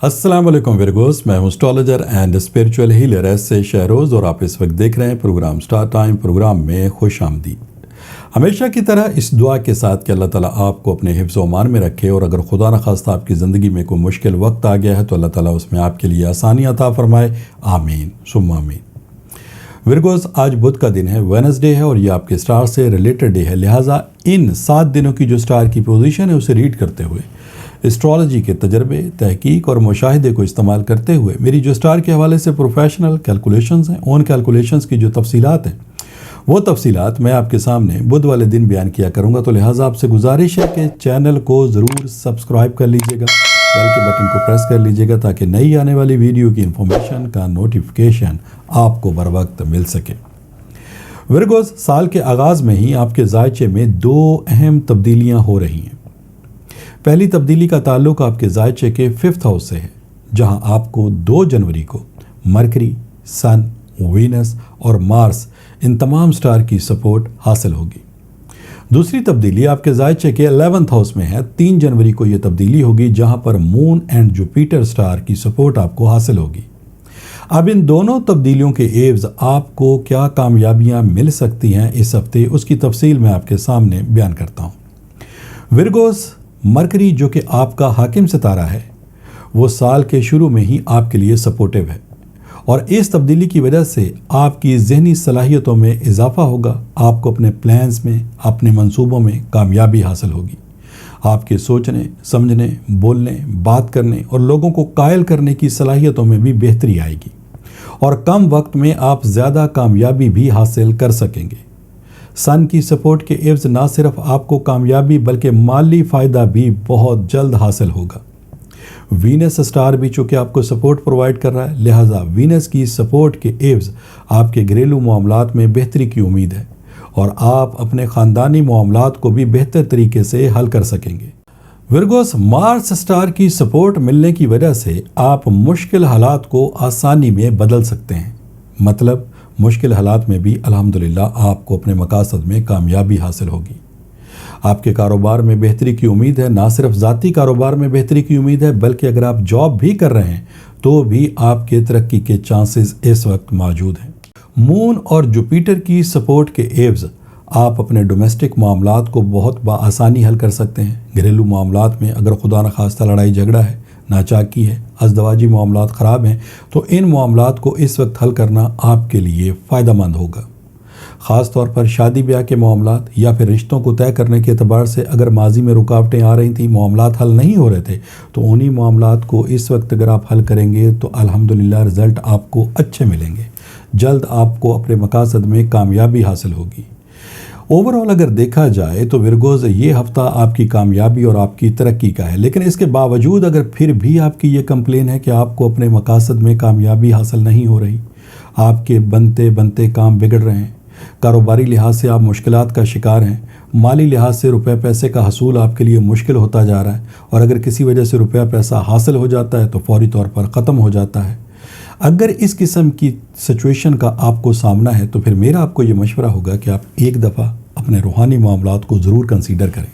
السلام علیکم ورگوز، میں ہوں astrologer and spiritual healer S A Shahroz, اور آپ اس وقت دیکھ رہے ہیں پروگرام سٹار ٹائم۔ پروگرام میں خوش آمدید۔ ہمیشہ کی طرح اس دعا کے ساتھ کہ اللہ تعالیٰ آپ کو اپنے حفظ و امان میں رکھے، اور اگر خدا نخواستہ آپ کی زندگی میں کوئی مشکل وقت آ گیا ہے تو اللہ تعالیٰ اس میں آپ کے لیے آسانی عطا فرمائے، آمین ثم آمین۔ ورگوز، آج بدھ کا دن ہے، وینسڈے ہے، اور یہ آپ کے سٹار سے ریلیٹڈ ڈے ہے، لہٰذا ان 7 دنوں کی جو سٹار کی پوزیشن ہے اسے ریڈ کرتے ہوئے اسٹرالوجی کے تجربے، تحقیق اور مشاہدے کو استعمال کرتے ہوئے میری جو سٹار کے حوالے سے پروفیشنل کیلکولیشنز ہیں، ان کیلکولیشنز کی جو تفصیلات ہیں وہ تفصیلات میں آپ کے سامنے بدھ والے دن بیان کیا کروں گا، تو لہٰذا آپ سے گزارش ہے کہ چینل کو ضرور سبسکرائب کر لیجئے گا، بیل کے بٹن کو پریس کر لیجئے گا تاکہ نئی آنے والی ویڈیو کی انفارمیشن کا نوٹیفیکیشن آپ کو بر وقت مل سکے۔ ورگوز، سال کے آغاز میں ہی آپ کے ذائچے میں 2 اہم تبدیلیاں ہو رہی ہیں۔ پہلی تبدیلی کا تعلق آپ کے ذائچے کے 5th ہاؤس سے ہے، جہاں آپ کو 2 جنوری کو مرکری، سن، وینس اور مارس ان تمام سٹار کی سپورٹ حاصل ہوگی۔ دوسری تبدیلی آپ کے ذائچے کے 11th ہاؤس میں ہے، 3 جنوری کو یہ تبدیلی ہوگی، جہاں پر مون اینڈ جوپیٹر سٹار کی سپورٹ آپ کو حاصل ہوگی۔ اب ان دونوں تبدیلیوں کے ایوز آپ کو کیا کامیابیاں مل سکتی ہیں اس ہفتے، اس کی تفصیل میں آپ کے سامنے بیان کرتا ہوں۔ ورگوز، مرکری جو کہ آپ کا حاکم ستارہ ہے، وہ سال کے شروع میں ہی آپ کے لیے سپورٹیو ہے، اور اس تبدیلی کی وجہ سے آپ کی ذہنی صلاحیتوں میں اضافہ ہوگا، آپ کو اپنے پلانز میں، اپنے منصوبوں میں کامیابی حاصل ہوگی، آپ کے سوچنے، سمجھنے، بولنے، بات کرنے اور لوگوں کو قائل کرنے کی صلاحیتوں میں بھی بہتری آئے گی، اور کم وقت میں آپ زیادہ کامیابی بھی حاصل کر سکیں گے۔ سن کی سپورٹ کے عوض نہ صرف آپ کو کامیابی بلکہ مالی فائدہ بھی بہت جلد حاصل ہوگا۔ وینس سٹار بھی چونکہ آپ کو سپورٹ پرووائڈ کر رہا ہے، لہٰذا وینس کی سپورٹ کے عوض آپ کے گھریلو معاملات میں بہتری کی امید ہے، اور آپ اپنے خاندانی معاملات کو بھی بہتر طریقے سے حل کر سکیں گے۔ ورگوس، مارس سٹار کی سپورٹ ملنے کی وجہ سے آپ مشکل حالات کو آسانی میں بدل سکتے ہیں، مطلب مشکل حالات میں بھی الحمدللہ آپ کو اپنے مقاصد میں کامیابی حاصل ہوگی۔ آپ کے کاروبار میں بہتری کی امید ہے، نہ صرف ذاتی کاروبار میں بہتری کی امید ہے بلکہ اگر آپ جاب بھی کر رہے ہیں تو بھی آپ کے ترقی کے چانسز اس وقت موجود ہیں۔ مون اور جوپیٹر کی سپورٹ کے عوض آپ اپنے ڈومیسٹک معاملات کو بہت بآسانی حل کر سکتے ہیں۔ گھریلو معاملات میں اگر خدا نخواستہ لڑائی جھگڑا ہے، ناچاکی ہے، ازدواجی معاملات خراب ہیں، تو ان معاملات کو اس وقت حل کرنا آپ کے لیے فائدہ مند ہوگا۔ خاص طور پر شادی بیاہ کے معاملات یا پھر رشتوں کو طے کرنے کے اعتبار سے اگر ماضی میں رکاوٹیں آ رہی تھیں، معاملات حل نہیں ہو رہے تھے، تو انہی معاملات کو اس وقت اگر آپ حل کریں گے تو الحمدللہ رزلٹ آپ کو اچھے ملیں گے، جلد آپ کو اپنے مقاصد میں کامیابی حاصل ہوگی۔ اوورآل اگر دیکھا جائے تو ورگوز، یہ ہفتہ آپ کی کامیابی اور آپ کی ترقی کا ہے، لیکن اس کے باوجود اگر پھر بھی آپ کی یہ کمپلین ہے کہ آپ کو اپنے مقاصد میں کامیابی حاصل نہیں ہو رہی، آپ کے بنتے بنتے کام بگڑ رہے ہیں، کاروباری لحاظ سے آپ مشکلات کا شکار ہیں، مالی لحاظ سے روپے پیسے کا حصول آپ کے لیے مشکل ہوتا جا رہا ہے، اور اگر کسی وجہ سے روپیہ پیسہ حاصل ہو جاتا ہے تو فوری طور پر ختم ہو جاتا ہے، اگر اس قسم کی سچویشن کا آپ کو سامنا ہے تو پھر میرا آپ کو یہ مشورہ ہوگا کہ آپ ایک دفعہ اپنے روحانی معاملات کو ضرور کنسیڈر کریں،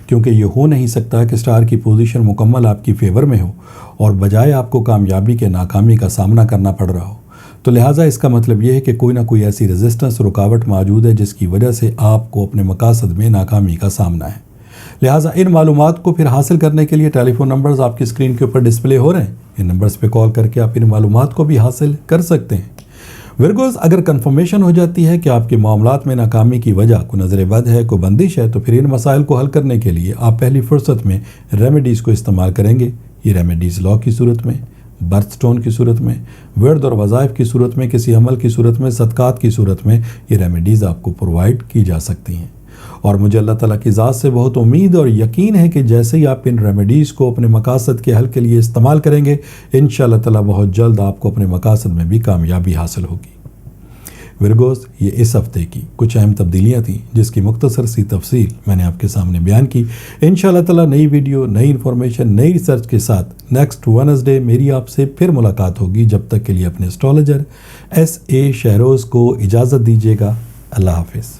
کیونکہ یہ ہو نہیں سکتا کہ سٹار کی پوزیشن مکمل آپ کی فیور میں ہو اور بجائے آپ کو کامیابی کے ناکامی کا سامنا کرنا پڑ رہا ہو۔ تو لہٰذا اس کا مطلب یہ ہے کہ کوئی نہ کوئی ایسی ریزسٹنس رکاوٹ موجود ہے جس کی وجہ سے آپ کو اپنے مقاصد میں ناکامی کا سامنا ہے۔ لہٰذا ان معلومات کو پھر حاصل کرنے کے لیے ٹیلی فون نمبرز آپ کی اسکرین کے اوپر ڈسپلے ہو رہے ہیں، ان نمبرز پہ کال کر کے آپ ان معلومات کو بھی حاصل کر سکتے ہیں۔ ورگوز، اگر کنفرمیشن ہو جاتی ہے کہ آپ کے معاملات میں ناکامی کی وجہ کوئی نظر بد ہے، کوئی بندش ہے، تو پھر ان مسائل کو حل کرنے کے لیے آپ پہلی فرصت میں ریمیڈیز کو استعمال کریں گے۔ یہ ریمیڈیز لا کی صورت میں، برتھ سٹون کی صورت میں، ورد اور وظائف کی صورت میں، کسی عمل کی صورت میں، صدقات کی صورت میں یہ ریمیڈیز آپ کو پرووائڈ کی جا سکتی ہیں، اور مجھے اللہ تعالیٰ کی ذات سے بہت امید اور یقین ہے کہ جیسے ہی آپ ان ریمیڈیز کو اپنے مقاصد کے حل کے لیے استعمال کریں گے، انشاءاللہ تعالیٰ بہت جلد آپ کو اپنے مقاصد میں بھی کامیابی حاصل ہوگی۔ ورگوز، یہ اس ہفتے کی کچھ اہم تبدیلیاں تھیں جس کی مختصر سی تفصیل میں نے آپ کے سامنے بیان کی۔ انشاءاللہ تعالیٰ نئی ویڈیو، نئی انفارمیشن، نئی ریسرچ کے ساتھ نیکسٹ وینسڈے میری آپ سے پھر ملاقات ہوگی۔ جب تک کے لیے اپنے اسٹرالوجر ایس اے شہروز کو اجازت دیجیے گا۔ اللہ حافظ۔